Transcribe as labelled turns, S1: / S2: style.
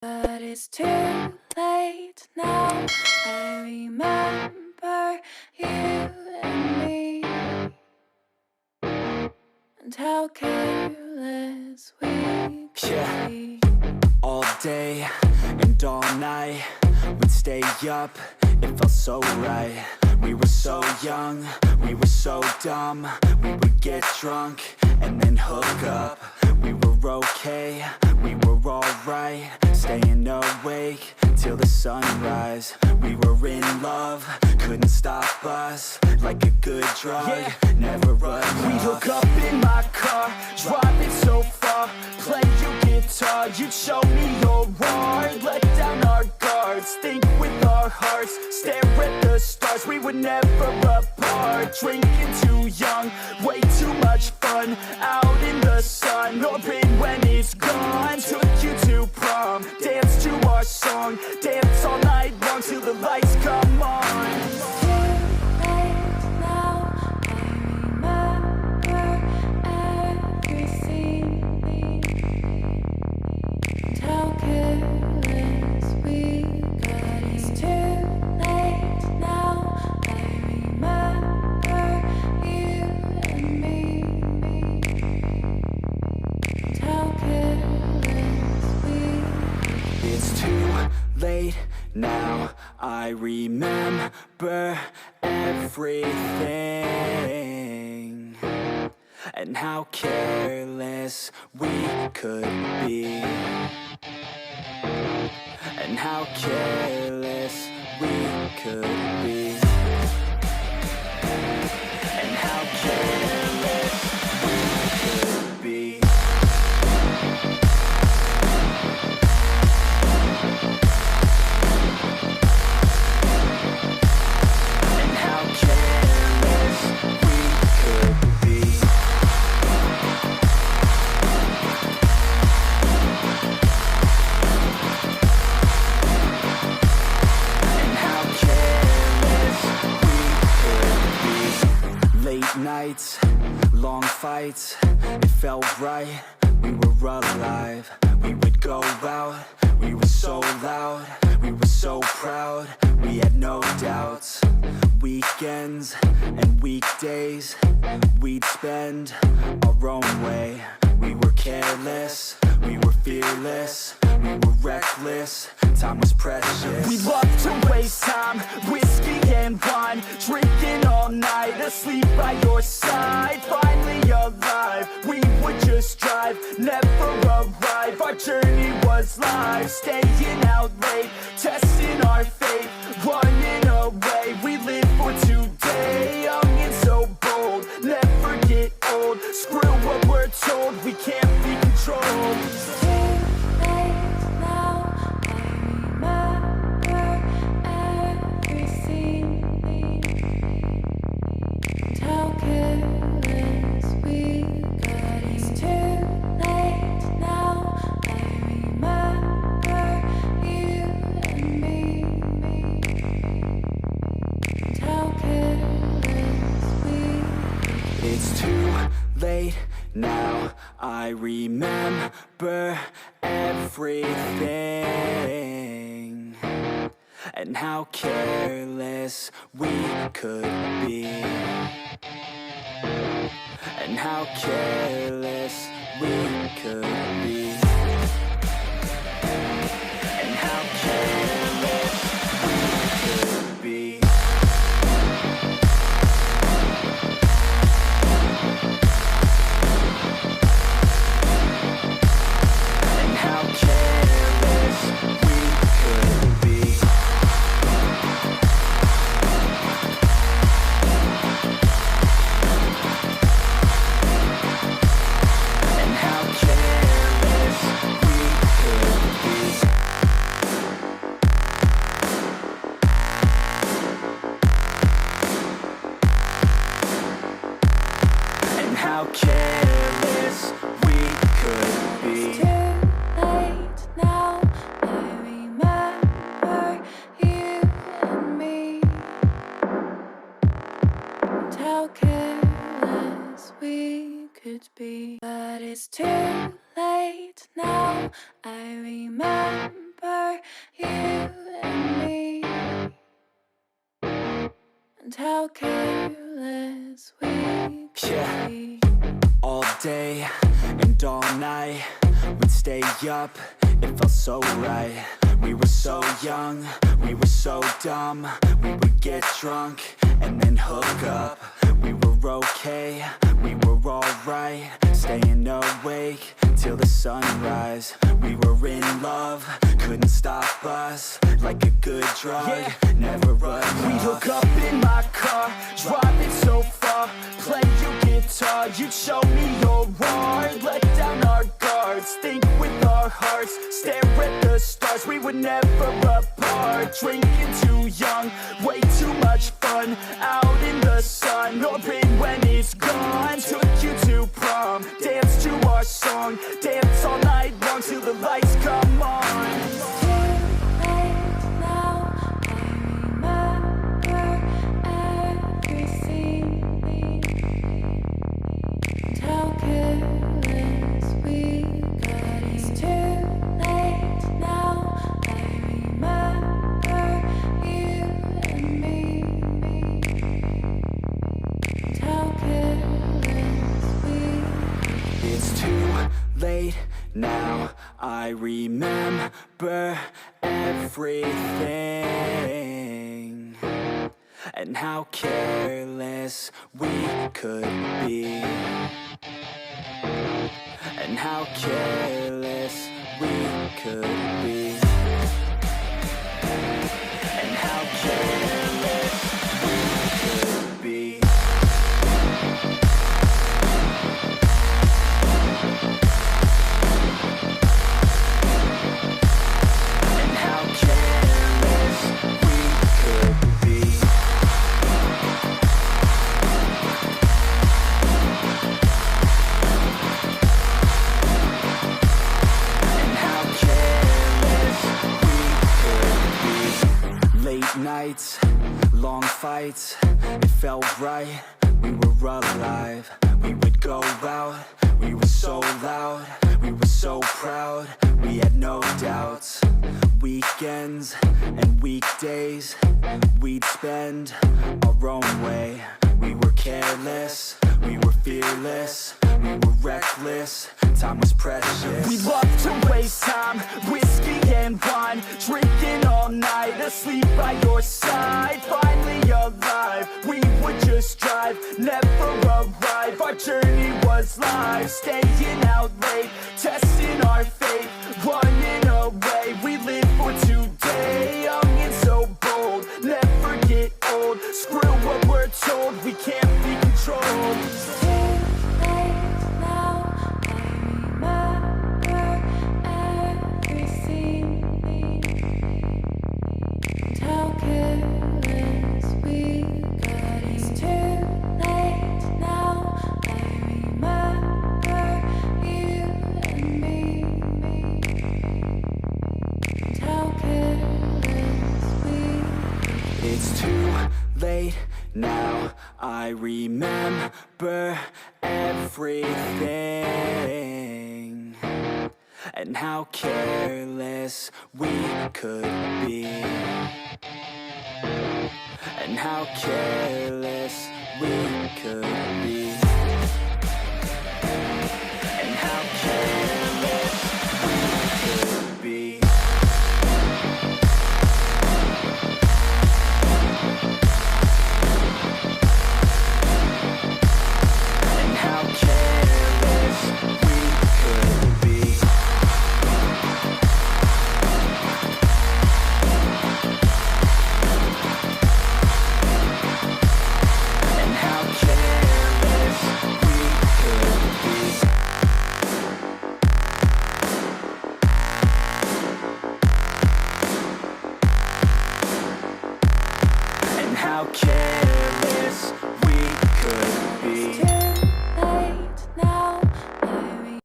S1: But it's too late now. I remember you and me, and how careless we could be.
S2: All day and all night, we'd stay up, it felt so right. We were so young, we were so dumb. We would get drunk and then hook up. We were okay, we were alright. Staying awake till the sunrise. We were in love, couldn't stop us. Like a good drug, never enough. We'd hook up in my car, driving so far. Play your guitar, you'd show me your art. Let down our guards, think with our hearts. Stare at the stars, we were never apart. Drinking too young, way too much fun. Out in the sun, open when it's gone. Took you to prom, dance to our song. Dance all night long till the lights come on. Now I remember everything, and how careless we could be, and how careless we could be, and how careless we could be. Nights, long fights, it felt right, we were alive. We would go out, we were so loud, we were so proud, we had no doubts. Weekends and weekdays, we'd spend our own way. We were careless, we were fearless, we were reckless, time was precious. We loved to waste time, whiskey and wine, drinking all night, asleep by your side. Finally alive, we would just drive, never arrive. Our journey was live, staying out late, testing our fate, running away. We live for today, young and so bold, never get old. Screw what we're told, we can't be controlled. Now I remember everything, and how careless we could be, and how careless we could be, and how careless we could be. How careless we could be.
S1: It's too late now. I remember you and me, and how careless we could be. But it's too late now. I remember and how careless we could
S2: Yeah.
S1: be.
S2: All day and all night, we'd stay up, it felt so right. We were so young, we were so dumb. We would get drunk and then hook up. We were okay, we were alright. Staying awake till the sunrise. We were in love, couldn't stop us. Like a good drug, never enough.
S3: We'd hook up in my car, driving so far. Play your guitar, you'd show me your art. Let down our guards, think with our hearts. Stare at the stars, we were never apart. Drinking too young, way too much fun. Out in the sun, open when it's gone. Took you to prom, dance to our song. Dance all night long till the lights come on.
S2: It's too late now, I remember everything. And how careless we could be. And how careless we could be. And how careless we could be. And how careless we could be. And how careless we could be. Late nights, long fights, it felt right, we were alive. We would go out, we were so loud, we were so proud, we had no doubts. Weekends and weekdays, we'd spend our own way. We were careless, we were fearless, we were reckless, time was precious.
S3: We loved to waste time, whiskey and wine. Drinking all night, asleep by your side. Finally alive, we would just drive, never arrive. Our journey was live, staying out late, testing our fate, running away. We live for today, young and so bold, never get old. Screw what we're told, we can't be controlled.
S2: It's too late now, I remember everything. And how careless we could be. And how careless we could be. And how careless we could be. And how careless we could be. And how careless we could be. And how careless